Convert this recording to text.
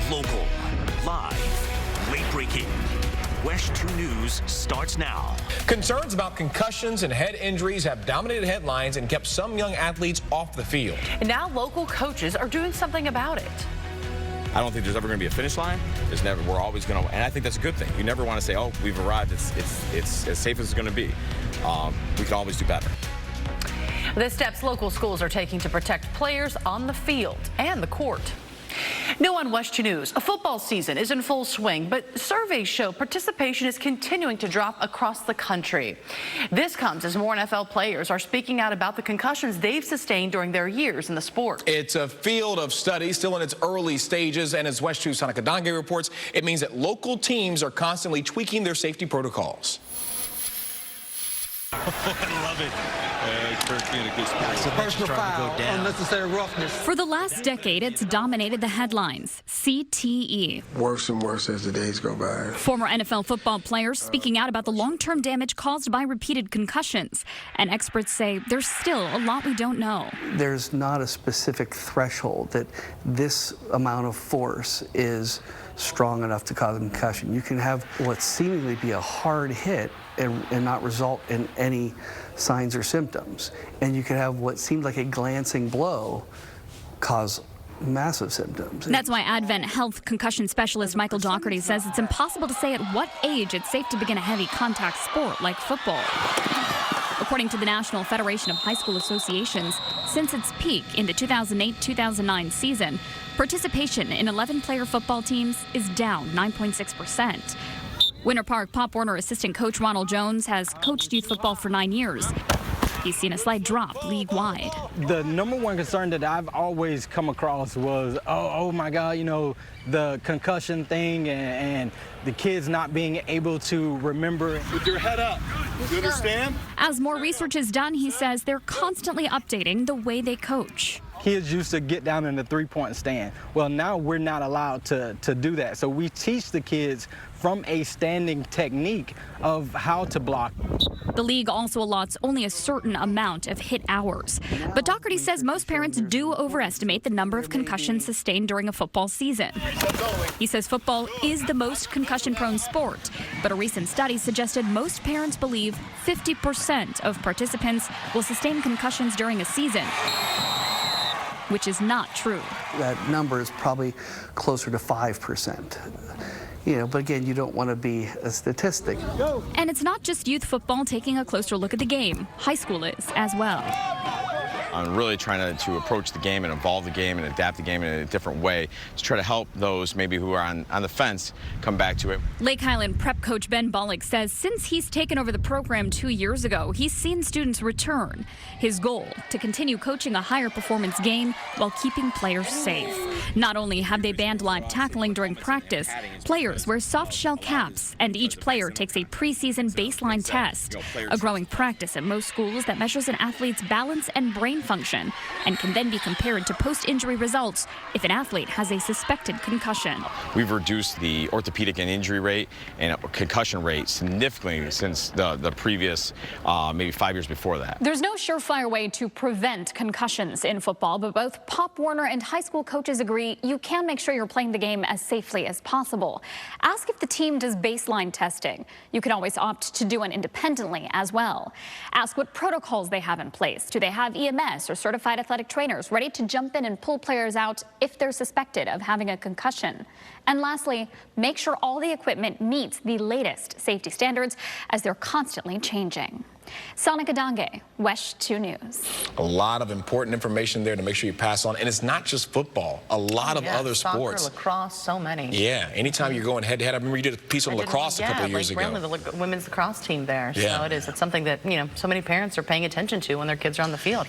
Local, live, late-breaking. WESH 2 News starts now. Concerns about concussions and head injuries have dominated headlines and kept some young athletes off the field. And now local coaches are doing something about it. I don't think there's ever going to be a finish line. There's never. We're always going to, and I think that's a good thing. You never want to say, "Oh, we've arrived. It's as safe as it's going to be." We can always do better. The steps local schools are taking to protect players on the field and the court. New on WESH 2 News, a football season is in full swing, but surveys show participation is continuing to drop across the country. This comes as more NFL players are speaking out about the concussions they've sustained during their years in the sport. It's a field of study still in its early stages, and as WESH 2's Sonica Dange reports, it means that local teams are constantly tweaking their safety protocols. I love it. Kirk being a good sport. Personal foul, unnecessary roughness. For the last decade, it's dominated the headlines. CTE. Worse and worse as the days go by. Former NFL football players speaking out about the long-term damage caused by repeated concussions. And experts say there's still a lot we don't know. There's not a specific threshold that this amount of force is strong enough to cause a concussion. You can have what seemingly be a hard hit and not result in any signs or symptoms. And you can have what seemed like a glancing blow cause massive symptoms. That's why Advent Health concussion specialist Michael Doherty says it's impossible to say at what age it's safe to begin a heavy contact sport like football. According to the National Federation of High School Associations, since its peak in the 2008-2009 season, participation in 11-player football teams is down 9.6%. Winter Park Pop Warner assistant coach Ronald Jones has coached youth football for 9 years. He's seen a slight drop league-wide. The number one concern that I've always come across was, oh my God, you know, the concussion thing and the kids not being able to remember. With your head up. You understand? As more research is done, he says they're constantly updating the way they coach. Kids used to get down in the three-point stand. Well, now we're not allowed to do that. So we teach the kids from a standing technique of how to block. The league also allots only a certain amount of hit hours. But Doherty says most parents do overestimate the number of concussions sustained during a football season. He says football is the most concussion-prone sport, but a recent study suggested most parents believe 50% of participants will sustain concussions during a season, which is not true. That number is probably closer to 5%. You know, but again, you don't want to be a statistic. And it's not just youth football taking a closer look at the game. High school is as well. I'm really trying to approach the game and evolve the game and adapt the game in a different way to try to help those maybe who are on the fence come back to it. Lake Highland prep coach Ben Bollick says since he's taken over the program 2 years ago, he's seen students return. His goal, to continue coaching a higher performance game while keeping players safe. Not only have they banned live tackling during practice, players wear soft shell caps and each player takes a preseason baseline test. A growing practice at most schools that measures an athlete's balance and brain function and can then be compared to post-injury results if an athlete has a suspected concussion. We've reduced the orthopedic and injury rate and concussion rate significantly since the previous maybe 5 years before that. There's no surefire way to prevent concussions in football, but both Pop Warner and high school coaches agree you can make sure you're playing the game as safely as possible. Ask if the team does baseline testing. You can always opt to do it independently as well. Ask what protocols they have in place. Do they have EMS or certified athletic trainers ready to jump in and pull players out if they're suspected of having a concussion? And lastly, make sure all the equipment meets the latest safety standards as they're constantly changing. Sonica Dange, WESH 2 News. A lot of important information there to make sure you pass on. And it's not just football, a lot of other sports. Soccer, lacrosse, so many. Yeah, anytime you're going head to head. I remember you did a piece on lacrosse a couple of years ago. Yeah, the women's lacrosse team there. Yeah. So it's something that, you know, so many parents are paying attention to when their kids are on the field.